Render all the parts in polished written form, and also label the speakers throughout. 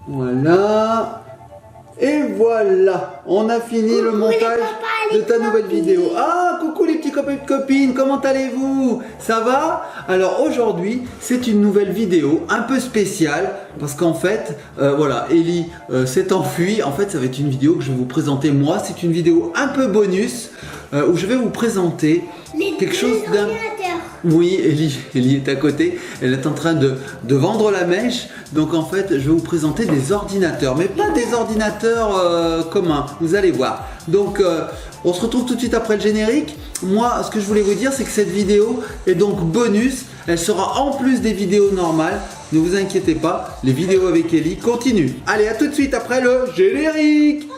Speaker 1: Voilà. Et voilà, on a fini le montage de ta nouvelle vidéo. Ah, coucou les petits copains et copines, comment allez-vous? Ça va? Alors aujourd'hui, c'est une nouvelle vidéo un peu spéciale parce qu'en fait, voilà, Ellie s'est enfuie. En fait, ça va être une vidéo que je vais vous présenter moi. C'est une vidéo un peu bonus où je vais vous présenter quelque chose d'un... Oui, Ellie est à côté, elle est en train de vendre la mèche. Donc en fait, je vais vous présenter des ordinateurs, mais pas des ordinateurs communs, vous allez voir. Donc on se retrouve tout de suite après le générique. Moi, ce que je voulais vous dire, c'est que cette vidéo est donc bonus. Elle sera en plus des vidéos normales. Ne vous inquiétez pas, les vidéos avec Ellie continuent. Allez, à tout de suite après le générique.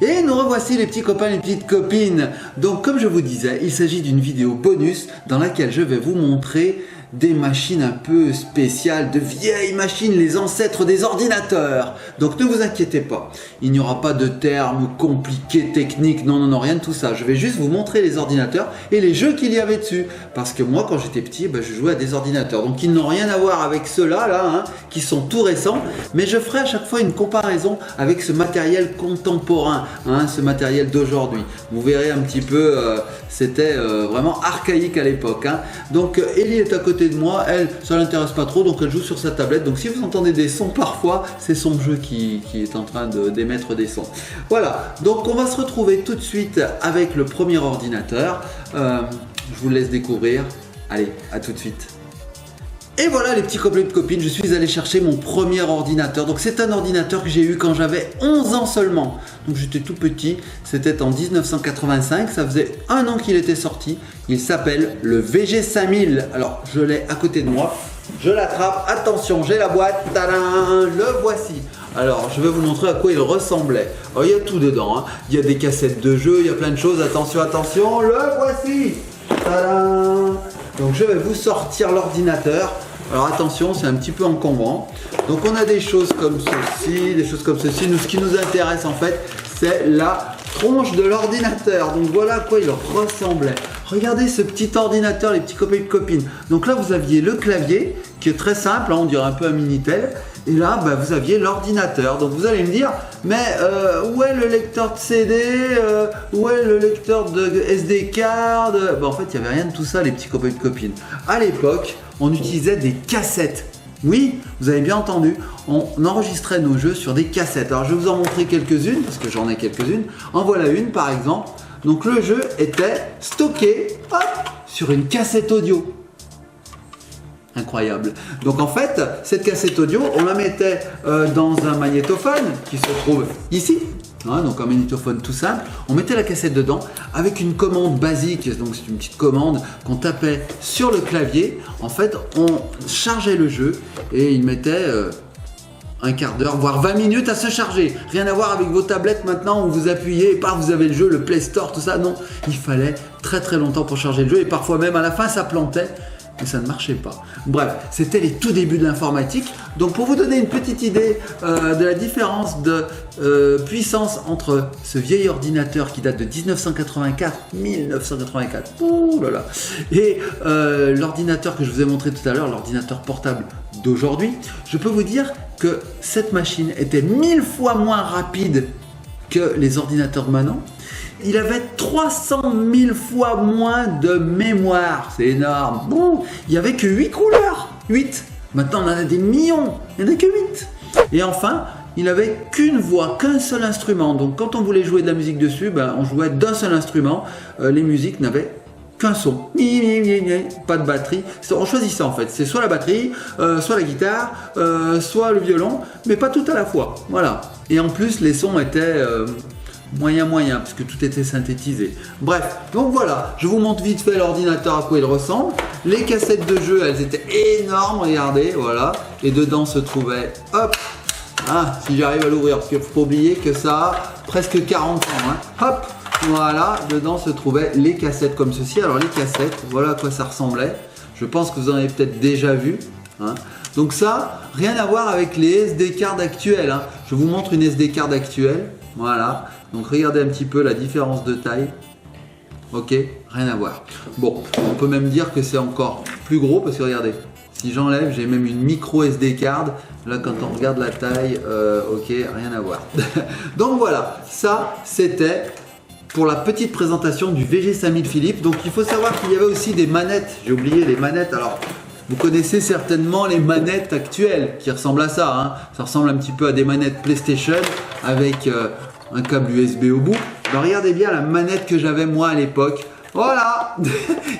Speaker 1: Et nous revoici les petits copains et les petites copines. Donc comme je vous disais, il s'agit d'une vidéo bonus dans laquelle je vais vous montrer des machines un peu spéciales, de vieilles machines, les ancêtres des ordinateurs. Donc ne vous inquiétez pas, il n'y aura pas de termes compliqués, techniques, non, rien de tout ça. Je vais juste vous montrer les ordinateurs et les jeux qu'il y avait dessus. Parce que moi, quand j'étais petit, je jouais à des ordinateurs. Donc ils n'ont rien à voir avec ceux-là, là, qui sont tout récents. Mais je ferai à chaque fois une comparaison avec ce matériel contemporain, ce matériel d'aujourd'hui. Vous verrez un petit peu, c'était vraiment archaïque à l'époque. Donc Ellie est à côté de moi, elle, ça l'intéresse pas trop, donc elle joue sur sa tablette. Donc si vous entendez des sons parfois, c'est son jeu qui est en train d'émettre des sons. Voilà, donc on va se retrouver tout de suite avec le premier ordinateur. Je vous laisse découvrir. Allez, à tout de suite. Et voilà les petits copains et copines, je suis allé chercher mon premier ordinateur. Donc c'est un ordinateur que j'ai eu quand j'avais 11 ans seulement. Donc j'étais tout petit, c'était en 1985, ça faisait un an qu'il était sorti. Il s'appelle le VG5000. Alors je l'ai à côté de moi, je l'attrape, attention, j'ai la boîte, tadam, le voici. Alors je vais vous montrer à quoi il ressemblait. Alors, il y a tout dedans, il y a des cassettes de jeux, il y a plein de choses, attention, le voici. Tadam. Donc je vais vous sortir l'ordinateur. Alors attention, c'est un petit peu encombrant. Donc on a des choses comme ceci, des choses comme ceci. Nous, ce qui nous intéresse en fait, c'est la tronche de l'ordinateur. Donc voilà à quoi il ressemblait. Regardez ce petit ordinateur, les petits copains et copines. Donc là, vous aviez le clavier, qui est très simple, on dirait un peu un Minitel. Et là, vous aviez l'ordinateur. Donc vous allez me dire, mais où est le lecteur de CD, où est le lecteur de SD card? En fait, il n'y avait rien de tout ça, les petits copains et copines. À l'époque, on utilisait des cassettes. Oui, vous avez bien entendu, on enregistrait nos jeux sur des cassettes. Alors je vais vous en montrer quelques-unes, parce que j'en ai quelques-unes. En voilà une par exemple. Donc le jeu était stocké sur une cassette audio. Incroyable. Donc en fait, cette cassette audio, on la mettait dans un magnétophone qui se trouve ici. Donc un magnétophone tout simple, on mettait la cassette dedans avec une commande basique, donc c'est une petite commande qu'on tapait sur le clavier. En fait, on chargeait le jeu et il mettait un quart d'heure, voire 20 minutes à se charger. Rien à voir avec vos tablettes maintenant où vous appuyez et vous avez le jeu, le Play Store, tout ça. Non, il fallait très longtemps pour charger le jeu et parfois même à la fin ça plantait. Mais ça ne marchait pas. Bref, c'était les tout débuts de l'informatique. Donc pour vous donner une petite idée de la différence de puissance entre ce vieil ordinateur qui date de 1984, ouh là là, et l'ordinateur que je vous ai montré tout à l'heure, l'ordinateur portable d'aujourd'hui, je peux vous dire que cette machine était 1000 fois moins rapide que les ordinateurs de maintenant. Il avait 300 000 fois moins de mémoire. C'est énorme. Bon, il n'y avait que 8 couleurs. 8. Maintenant, on en a des millions. Il n'y en a que 8. Et enfin, il n'avait qu'une voix, qu'un seul instrument. Donc, quand on voulait jouer de la musique dessus, on jouait d'un seul instrument. Les musiques n'avaient qu'un son. Pas de batterie. On choisissait en fait. C'est soit la batterie, soit la guitare, soit le violon, mais pas tout à la fois. Voilà. Et en plus, les sons étaient... moyen, puisque tout était synthétisé. Bref, donc voilà, je vous montre vite fait l'ordinateur à quoi il ressemble. Les cassettes de jeu, elles étaient énormes, regardez, voilà. Et dedans se trouvait, si j'arrive à l'ouvrir, parce qu'il ne faut pas oublier que ça a presque 40 ans, hop, voilà, dedans se trouvaient les cassettes comme ceci. Alors les cassettes, voilà à quoi ça ressemblait. Je pense que vous en avez peut-être déjà vu, Donc ça, rien à voir avec les SD cards actuels, Je vous montre une SD card actuelle, voilà. Donc regardez un petit peu la différence de taille. ok, rien à voir. Bon, on peut même dire que c'est encore plus gros parce que regardez, si j'enlève, j'ai même une micro SD card. Là, quand on regarde la taille, ok, rien à voir. Donc voilà, ça c'était pour la petite présentation du VG5000 Philips. Donc il faut savoir qu'il y avait aussi des manettes. J'ai oublié les manettes. Alors, vous connaissez certainement les manettes actuelles qui ressemblent à ça. Hein. Ça ressemble un petit peu à des manettes PlayStation avec un câble USB au bout. Ben, regardez bien la manette que j'avais moi à l'époque. Voilà,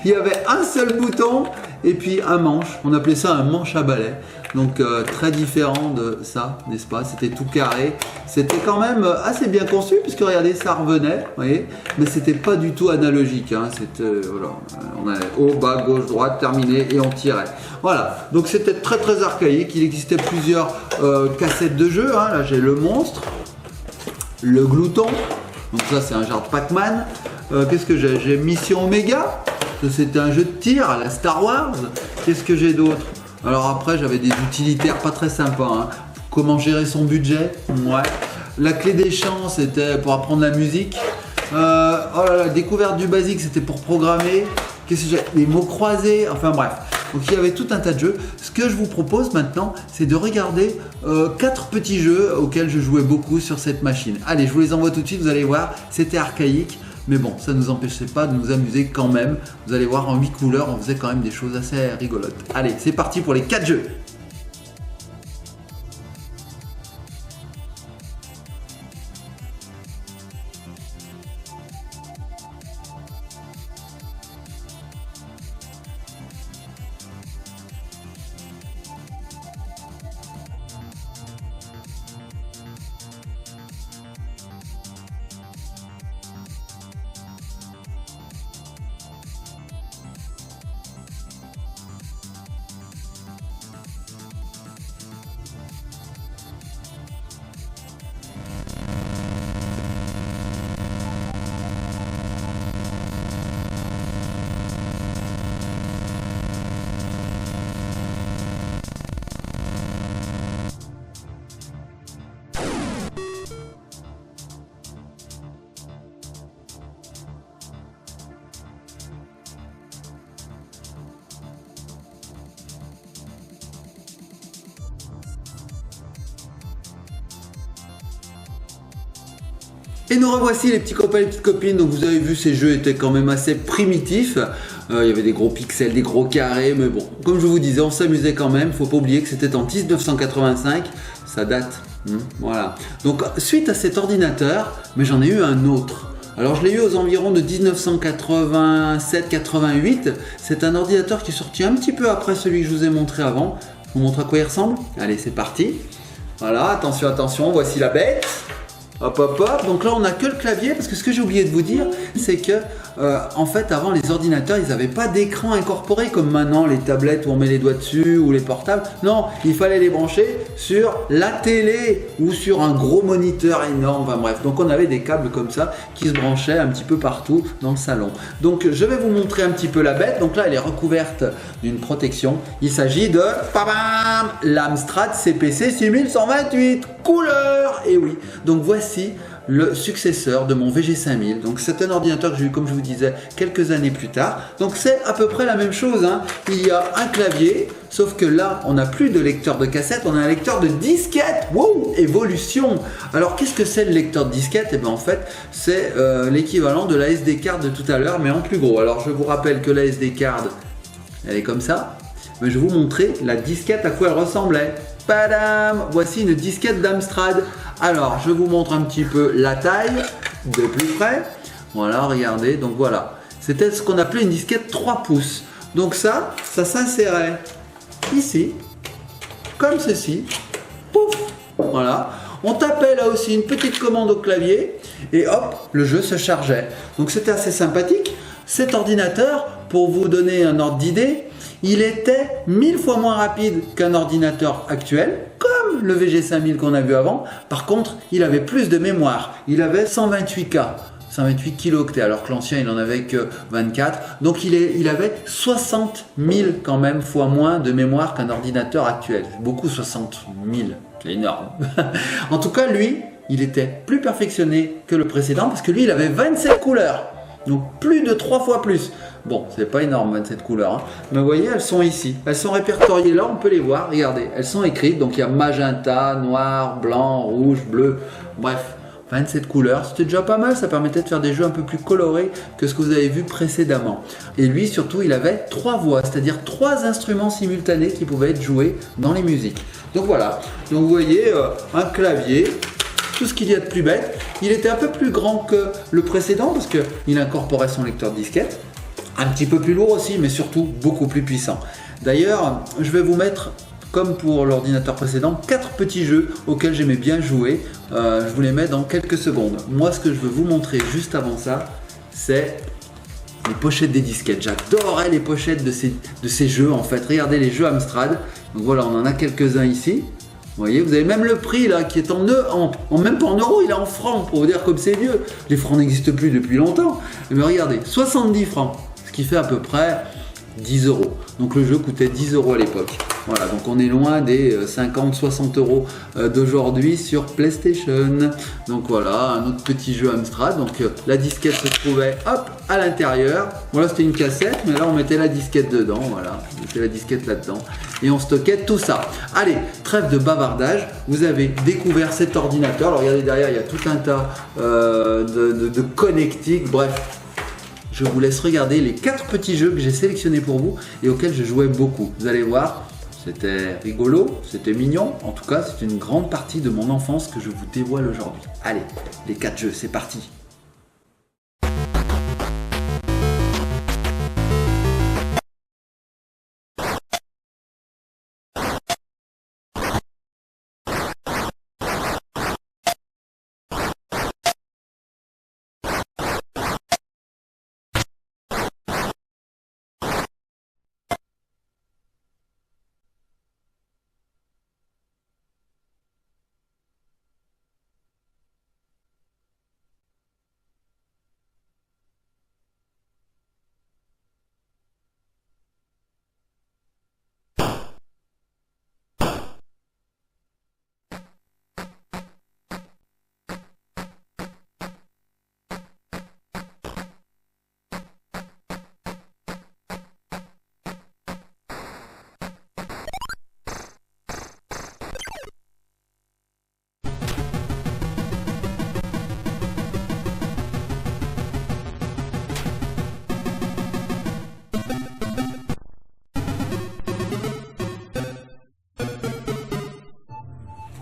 Speaker 1: il y avait un seul bouton et puis un manche. On appelait ça un manche à balai. Donc très différent de ça, n'est-ce pas? C'était tout carré. C'était quand même assez bien conçu puisque regardez, ça revenait, vous voyez. Mais c'était pas du tout analogique. Hein. C'était voilà, on allait haut, bas, gauche, droite, terminé et on tirait. Voilà. Donc c'était très très archaïque. Il existait plusieurs cassettes de jeux. Hein. Là j'ai le monstre, le glouton. Donc ça c'est un genre de Pac-Man. Qu'est-ce que j'ai? J'ai Mission Omega. C'était un jeu de tir à la Star Wars. Qu'est-ce que j'ai d'autre? Alors après j'avais des utilitaires pas très sympas. Hein. Comment gérer son budget? Ouais. La clé des champs c'était pour apprendre la musique. Oh là là, découverte du basique c'était pour programmer. Qu'est-ce que j'ai? Les mots croisés. Enfin bref. Donc il y avait tout un tas de jeux. Ce que je vous propose maintenant, c'est de regarder 4 petits jeux auxquels je jouais beaucoup sur cette machine. Allez, je vous les envoie tout de suite, vous allez voir, c'était archaïque. Mais bon, ça ne nous empêchait pas de nous amuser quand même. Vous allez voir, en 8 couleurs, on faisait quand même des choses assez rigolotes. Allez, c'est parti pour les 4 jeux. Et nous revoici les petits copains et les petites copines. Donc vous avez vu, ces jeux étaient quand même assez primitifs. Il y avait des gros pixels, des gros carrés, mais bon, comme je vous disais, on s'amusait quand même. Faut pas oublier que c'était en 1985, ça date. Voilà. Donc suite à cet ordinateur, mais j'en ai eu un autre. Alors je l'ai eu aux environs de 1987-88. C'est un ordinateur qui est sorti un petit peu après celui que je vous ai montré avant. Je vous montre à quoi il ressemble. Allez, c'est parti. Voilà, attention, attention, voici la bête. Hop hop hop, donc là on n'a que le clavier parce que ce que j'ai oublié de vous dire c'est que en fait avant les ordinateurs ils n'avaient pas d'écran incorporé comme maintenant les tablettes où on met les doigts dessus ou les portables. Non, il fallait les brancher sur la télé ou sur un gros moniteur énorme, enfin bref. Donc on avait des câbles comme ça qui se branchaient un petit peu partout dans le salon. Donc je vais vous montrer un petit peu la bête. Donc là elle est recouverte d'une protection. Il s'agit de l'Amstrad CPC 6128 couleur. Et oui, donc voici le successeur de mon VG5000. Donc c'est un ordinateur que j'ai eu, comme je vous disais, quelques années plus tard. Donc c'est à peu près la même chose. Hein. Il y a un clavier, sauf que là, on n'a plus de lecteur de cassette, on a un lecteur de disquette. Wow, évolution. Alors qu'est-ce que c'est le lecteur de disquette? Et bien en fait, c'est l'équivalent de la SD card de tout à l'heure, mais en plus gros. Alors je vous rappelle que la SD card, elle est comme ça. Mais je vais vous montrer la disquette à quoi elle ressemblait. Padam! Voici une disquette d'Amstrad. Alors, je vous montre un petit peu la taille de plus près. Voilà, regardez. Donc voilà, c'était ce qu'on appelait une disquette 3 pouces. Donc ça s'insérait ici, comme ceci. Pouf! Voilà. On tapait là aussi une petite commande au clavier et hop, le jeu se chargeait. Donc c'était assez sympathique. Cet ordinateur, pour vous donner un ordre d'idée, il était 1000 fois moins rapide qu'un ordinateur actuel, comme le VG5000 qu'on a vu avant. Par contre, il avait plus de mémoire. Il avait 128K, 128 kilooctets, alors que l'ancien, il en avait que 24. Donc, il avait 60 000 quand même fois moins de mémoire qu'un ordinateur actuel. C'est beaucoup, 60 000. C'est énorme. En tout cas, lui, il était plus perfectionné que le précédent parce que lui, il avait 27 couleurs. Donc plus de 3 fois plus. Bon, c'est pas énorme hein, cette couleur, hein. Mais vous voyez, elles sont ici. Elles sont répertoriées là, on peut les voir. Regardez, elles sont écrites. Donc il y a magenta, noir, blanc, rouge, bleu. Bref, 27 couleurs. C'était déjà pas mal. Ça permettait de faire des jeux un peu plus colorés que ce que vous avez vu précédemment. Et lui, surtout, il avait 3 voix, c'est-à-dire 3 instruments simultanés qui pouvaient être joués dans les musiques. Donc voilà. Donc vous voyez, un clavier. Tout ce qu'il y a de plus bête. Il était un peu plus grand que le précédent parce qu'il incorporait son lecteur de disquette. Un petit peu plus lourd aussi, mais surtout beaucoup plus puissant. D'ailleurs, je vais vous mettre, comme pour l'ordinateur précédent, 4 petits jeux auxquels j'aimais bien jouer. Je vous les mets dans quelques secondes. Moi, ce que je veux vous montrer juste avant ça, c'est les pochettes des disquettes. J'adorais les pochettes de ces jeux en fait. Regardez les jeux Amstrad. Donc voilà, on en a quelques-uns ici. Vous voyez, vous avez même le prix là qui est même pas en euros, il est en francs pour vous dire comme c'est vieux. Les francs n'existent plus depuis longtemps. Mais regardez, 70 francs, ce qui fait à peu près 10 euros. Donc le jeu coûtait 10 euros à l'époque. Voilà, donc on est loin des 50-60 euros d'aujourd'hui sur PlayStation. Donc voilà, un autre petit jeu Amstrad. Donc la disquette se trouvait hop à l'intérieur. Voilà, c'était une cassette, mais là on mettait la disquette dedans. Voilà, on mettait la disquette là-dedans et on stockait tout ça. Allez, trêve de bavardage. Vous avez découvert cet ordinateur. Alors regardez derrière, il y a tout un tas de connectiques. Bref. Je vous laisse regarder les 4 petits jeux que j'ai sélectionnés pour vous et auxquels je jouais beaucoup. Vous allez voir, c'était rigolo, c'était mignon. En tout cas, c'est une grande partie de mon enfance que je vous dévoile aujourd'hui. Allez, les 4 jeux, c'est parti.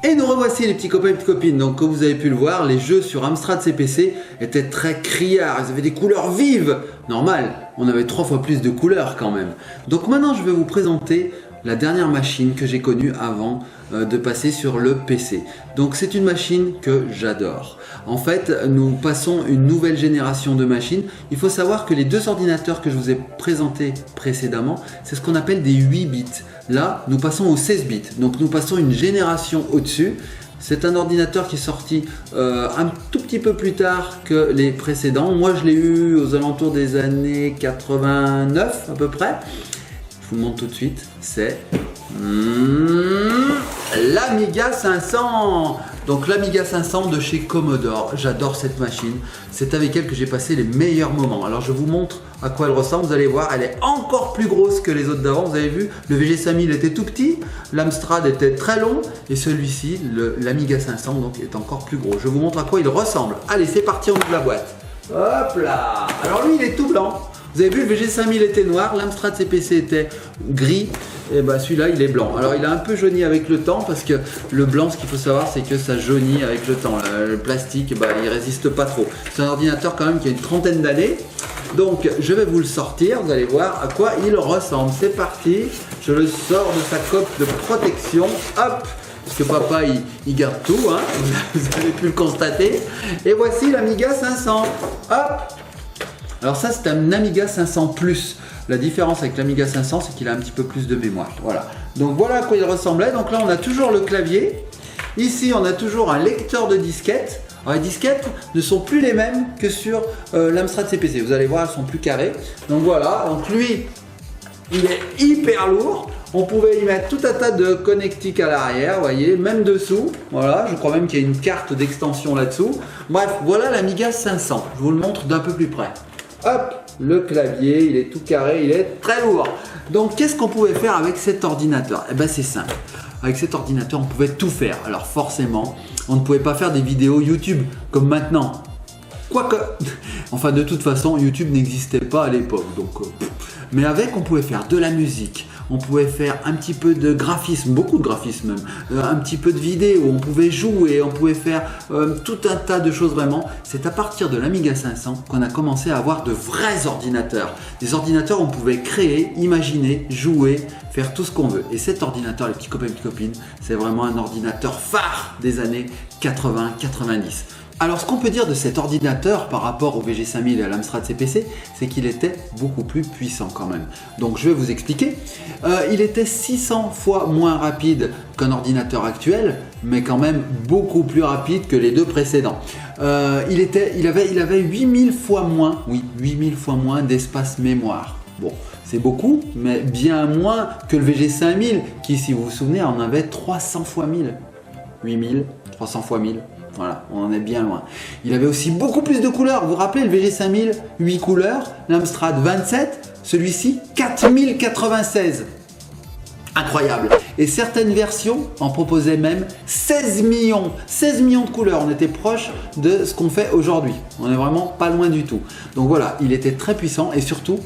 Speaker 1: Et nous revoici les petits copains et petites copines. Donc comme vous avez pu le voir, les jeux sur Amstrad CPC étaient très criards, ils avaient des couleurs vives. Normal, on avait 3 fois plus de couleurs quand même. Donc maintenant je vais vous présenter la dernière machine que j'ai connue avant de passer sur le PC. Donc c'est une machine que j'adore. En fait, nous passons une nouvelle génération de machines. Il faut savoir que les 2 ordinateurs que je vous ai présentés précédemment, c'est ce qu'on appelle des 8 bits. Là, nous passons aux 16 bits. Donc nous passons une génération au-dessus. C'est un ordinateur qui est sorti un tout petit peu plus tard que les précédents. Moi, je l'ai eu aux alentours des années 89 à peu près. Je vous le montre tout de suite. C'est l'Amiga 500. Donc l'Amiga 500 de chez Commodore. J'adore cette machine. C'est avec elle que j'ai passé les meilleurs moments. Alors je vous montre à quoi elle ressemble. Vous allez voir, elle est encore plus grosse que les autres d'avant. Vous avez vu, le VG5000 était tout petit, l'Amstrad était très long et celui-ci, l'Amiga 500, donc, est encore plus gros. Je vous montre à quoi il ressemble. Allez, c'est parti, on ouvre la boîte. Hop là. Alors lui, il est tout blanc. Vous avez vu, le VG5000 était noir, l'Amstrad CPC était gris, et ben celui-là il est blanc. Alors il a un peu jauni avec le temps parce que le blanc, ce qu'il faut savoir, c'est que ça jaunit avec le temps. Le plastique, il résiste pas trop. C'est un ordinateur quand même qui a une trentaine d'années. Donc je vais vous le sortir, vous allez voir à quoi il ressemble. C'est parti, je le sors de sa coque de protection. Hop, parce que papa il garde tout, hein. Vous avez pu le constater. Et voici l'Amiga 500. Hop. Alors ça, c'est un Amiga 500 Plus. La différence avec l'Amiga 500, c'est qu'il a un petit peu plus de mémoire. Voilà. Donc voilà à quoi il ressemblait. Donc là, on a toujours le clavier. Ici, on a toujours un lecteur de disquettes. Alors, les disquettes ne sont plus les mêmes que sur l'Amstrad CPC. Vous allez voir, elles sont plus carrées. Donc voilà. Donc lui, il est hyper lourd. On pouvait y mettre tout un tas de connectiques à l'arrière, vous voyez, même dessous. Voilà, je crois même qu'il y a une carte d'extension là-dessous. Bref, voilà l'Amiga 500. Je vous le montre d'un peu plus près. Hop, le clavier, il est tout carré, il est très lourd. Donc qu'est-ce qu'on pouvait faire avec cet ordinateur? Eh bien c'est simple. Avec cet ordinateur, on pouvait tout faire. Alors forcément, on ne pouvait pas faire des vidéos YouTube comme maintenant. Quoique, enfin de toute façon, YouTube n'existait pas à l'époque. Donc, mais avec, on pouvait faire de la musique. On pouvait faire un petit peu de graphisme, beaucoup de graphisme même, un petit peu de vidéo, on pouvait jouer, on pouvait faire tout un tas de choses vraiment. C'est à partir de l'Amiga 500 qu'on a commencé à avoir de vrais ordinateurs. Des ordinateurs où on pouvait créer, imaginer, jouer, faire tout ce qu'on veut. Et cet ordinateur, les petits copains et petites copines, c'est vraiment un ordinateur phare des années 80-90. Alors ce qu'on peut dire de cet ordinateur par rapport au VG5000 et à l'Amstrad CPC, c'est qu'il était beaucoup plus puissant quand même. Donc je vais vous expliquer. Il était 600 fois moins rapide qu'un ordinateur actuel, mais quand même beaucoup plus rapide que les deux précédents. Il avait 8000 fois moins, oui, 8000 fois moins d'espace mémoire. Bon, c'est beaucoup, mais bien moins que le VG5000 qui, si vous vous souvenez, en avait 300 fois 1000. 8000, 300 fois 1000. Voilà, on en est bien loin. Il avait aussi beaucoup plus de couleurs. Vous vous rappelez, le VG5000, 8 couleurs, l'Amstrad 27, celui-ci 4096. Incroyable. Et certaines versions en proposaient même 16 millions. 16 millions de couleurs. On était proche de ce qu'on fait aujourd'hui. On n'est vraiment pas loin du tout. Donc voilà, il était très puissant et surtout,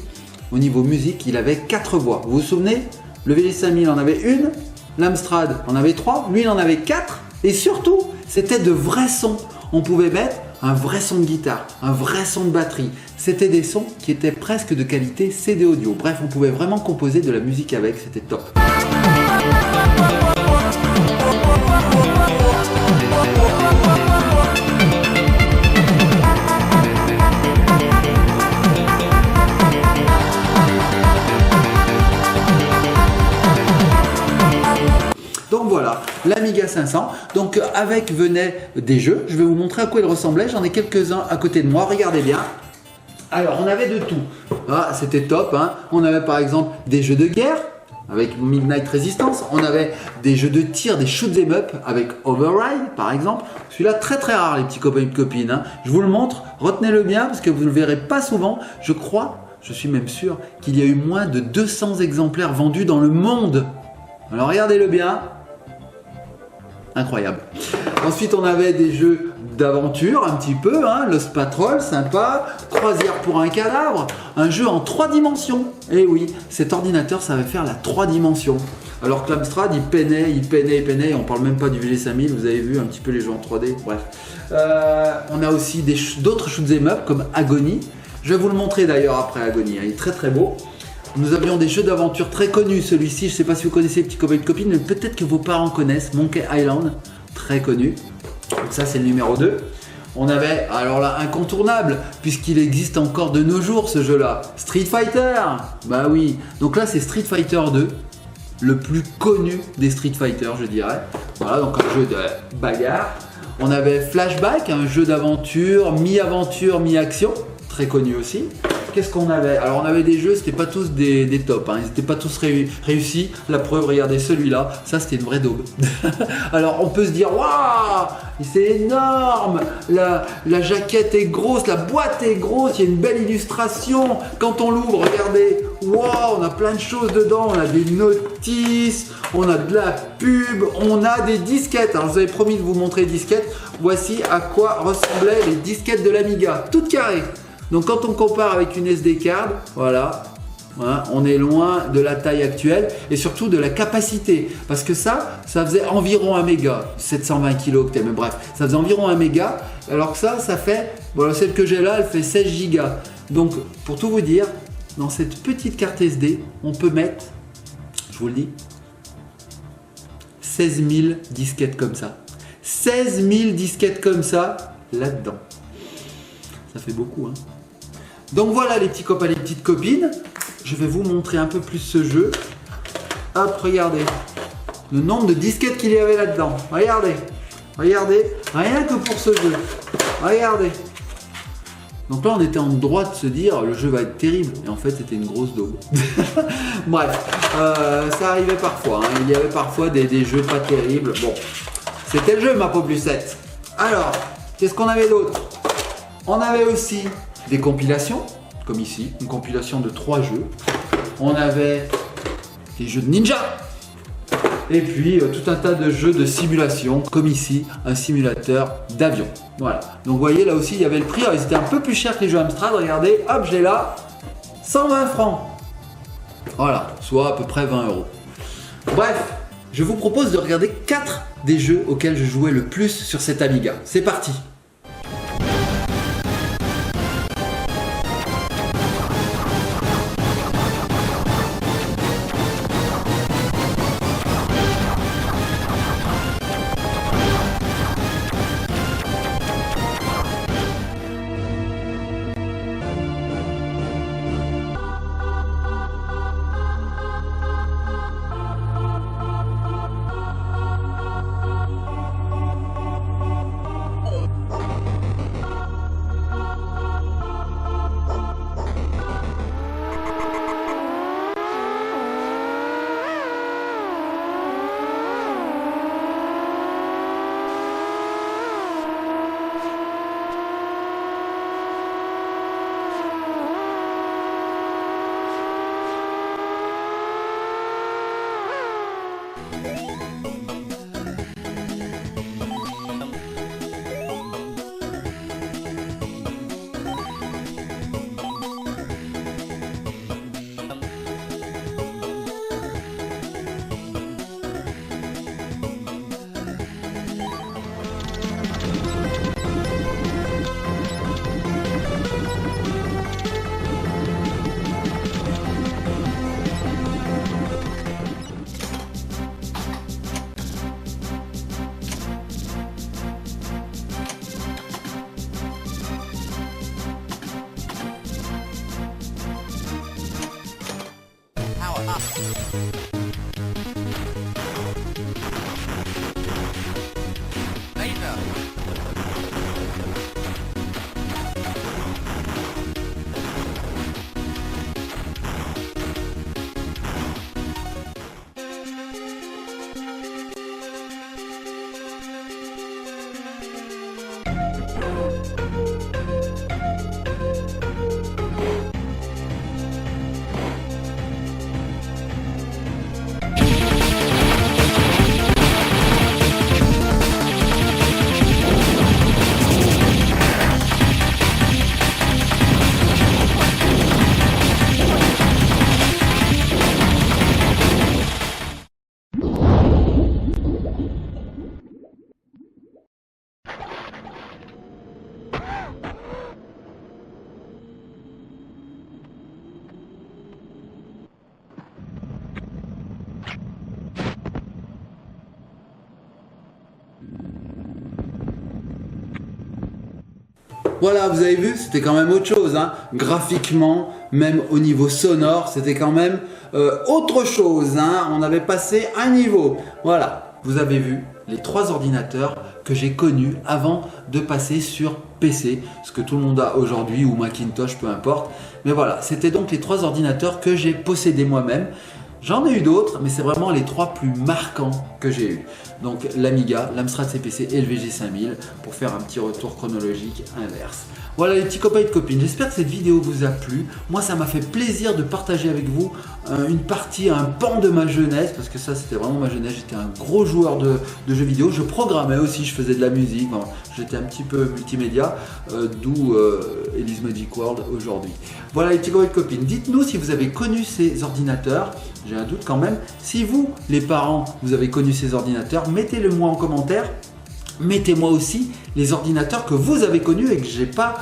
Speaker 1: au niveau musique, il avait 4 voix. Vous vous souvenez? Le VG5000 en avait une, l'Amstrad en avait 3, lui il en avait 4. Et surtout, c'était de vrais sons. On pouvait mettre un vrai son de guitare, un vrai son de batterie. C'était des sons qui étaient presque de qualité CD audio. Bref, on pouvait vraiment composer de la musique avec, c'était top. Donc voilà, l'Amiga 500. Donc avec venaient des jeux. Je vais vous montrer à quoi il ressemblait. J'en ai quelques-uns à côté de moi. Regardez bien. Alors on avait de tout. Ah, c'était top. Hein. On avait par exemple des jeux de guerre avec Midnight Resistance. On avait des jeux de tir, des shoot 'em up avec Override par exemple. Celui-là très très rare les petits copains et copines. Hein. Je vous le montre. Retenez-le bien parce que vous ne le verrez pas souvent. Je suis même sûr qu'il y a eu moins de 200 exemplaires vendus dans le monde. Alors regardez-le bien. Incroyable. Ensuite, on avait des jeux d'aventure un petit peu, hein, Lost Patrol, sympa, Croisière pour un cadavre, un jeu en 3 dimensions. Et oui, cet ordinateur savait faire la 3 dimensions. Alors que l'Amstrad, il peinait, et on parle même pas du VG5000, vous avez vu un petit peu les jeux en 3D, bref. On a aussi d'autres shoot'em up comme Agony. Je vais vous le montrer d'ailleurs après Agony, hein, il est très très beau. Nous avions des jeux d'aventure très connus, celui-ci, je ne sais pas si vous connaissez les petits copains et copines, mais peut-être que vos parents connaissent, Monkey Island, très connu. Donc ça c'est le numéro 2. On avait, alors là, incontournable, puisqu'il existe encore de nos jours ce jeu-là, Street Fighter. Bah oui, donc là c'est Street Fighter 2, le plus connu des Street Fighter je dirais. Voilà, donc un jeu de bagarre. On avait Flashback, un jeu d'aventure, mi-aventure, mi-action, très connu aussi. Qu'est-ce qu'on avait? Alors on avait des jeux, c'était pas tous des tops, hein. Ils n'étaient pas tous réussis. La preuve, regardez celui-là, ça c'était une vraie daube. Alors on peut se dire, waouh, c'est énorme, la jaquette est grosse, la boîte est grosse, il y a une belle illustration. Quand on l'ouvre, regardez, waouh, on a plein de choses dedans, on a des notices, on a de la pub, on a des disquettes. Alors je vous avais promis de vous montrer les disquettes. Voici à quoi ressemblaient les disquettes de l'Amiga, toutes carrées. Donc quand on compare avec une SD card, voilà, on est loin de la taille actuelle et surtout de la capacité. Parce que ça faisait environ 1 méga, 720 kilo, mais bref, ça faisait environ 1 méga, alors que ça fait, voilà, celle que j'ai là, elle fait 16 gigas. Donc pour tout vous dire, dans cette petite carte SD, on peut mettre, je vous le dis, 16 000 disquettes comme ça. 16 000 disquettes comme ça, là-dedans. Ça fait beaucoup, hein. Donc voilà les petits copains, les petites copines. Je vais vous montrer un peu plus ce jeu. Hop, regardez. Le nombre de disquettes qu'il y avait là-dedans. Regardez. Regardez. Rien que pour ce jeu. Regardez. Donc là, on était en droit de se dire, le jeu va être terrible. Et en fait, c'était une grosse daube. Bref, ça arrivait parfois. Hein. Il y avait parfois des jeux pas terribles. Bon, c'était le jeu, ma pauvre Lucette. Alors, qu'est-ce qu'on avait d'autre? On avait aussi des compilations, comme ici, une compilation de 3 jeux. On avait des jeux de ninja. Et puis tout un tas de jeux de simulation, comme ici, un simulateur d'avion. Voilà. Donc vous voyez, là aussi, il y avait le prix. Alors, ils étaient un peu plus chers que les jeux Amstrad. Regardez, hop, j'ai là 120 francs. Voilà, soit à peu près 20 euros. Bref, je vous propose de regarder 4 des jeux auxquels je jouais le plus sur cet Amiga. C'est parti! Voilà, vous avez vu, c'était quand même autre chose, hein. Graphiquement, même au niveau sonore, c'était quand même autre chose, hein. On avait passé un niveau. Voilà, vous avez vu les 3 ordinateurs que j'ai connus avant de passer sur PC, ce que tout le monde a aujourd'hui, ou Macintosh, peu importe. Mais voilà, c'était donc les 3 ordinateurs que j'ai possédés moi-même. J'en ai eu d'autres, mais c'est vraiment les 3 plus marquants que j'ai eu. Donc l'Amiga, l'Amstrad CPC et le VG5000 pour faire un petit retour chronologique inverse. Voilà les petits copains et copines, j'espère que cette vidéo vous a plu. Moi ça m'a fait plaisir de partager avec vous une partie, un pan de ma jeunesse, parce que ça c'était vraiment ma jeunesse, j'étais un gros joueur de jeux vidéo, je programmais aussi, je faisais de la musique, bon, j'étais un petit peu multimédia, d'où Ellie's Magic World aujourd'hui. Voilà les petits copains et copines, dites-nous si vous avez connu ces ordinateurs, j'ai un doute quand même. Si vous, les parents, vous avez connu ces ordinateurs, mettez-le moi en commentaire. Mettez-moi aussi les ordinateurs que vous avez connus et que je n'ai pas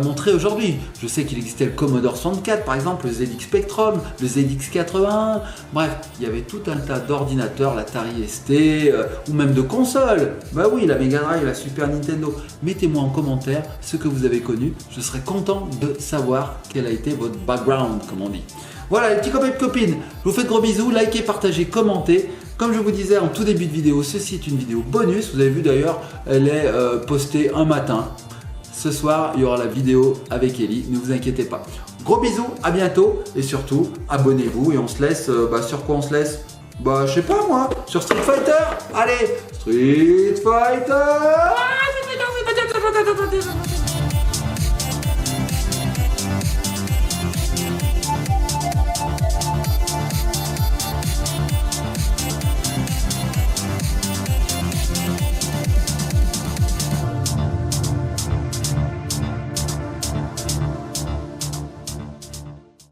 Speaker 1: montré aujourd'hui. Je sais qu'il existait le Commodore 64 par exemple, le ZX Spectrum, le ZX81. Bref, il y avait tout un tas d'ordinateurs, l'Atari ST ou même de consoles. Bah oui, la Mega Drive, la Super Nintendo. Mettez-moi en commentaire ce que vous avez connu. Je serais content de savoir quel a été votre background, comme on dit. Voilà les petits copains et copines, je vous fais de gros bisous, likez, partagez, commentez. Comme je vous disais en tout début de vidéo, ceci est une vidéo bonus. Vous avez vu d'ailleurs, elle est postée un matin. Ce soir, il y aura la vidéo avec Ellie, ne vous inquiétez pas. Gros bisous, à bientôt et surtout, abonnez-vous et on se laisse, sur quoi on se laisse? Bah je sais pas moi, sur Street Fighter. Allez, Street Fighter.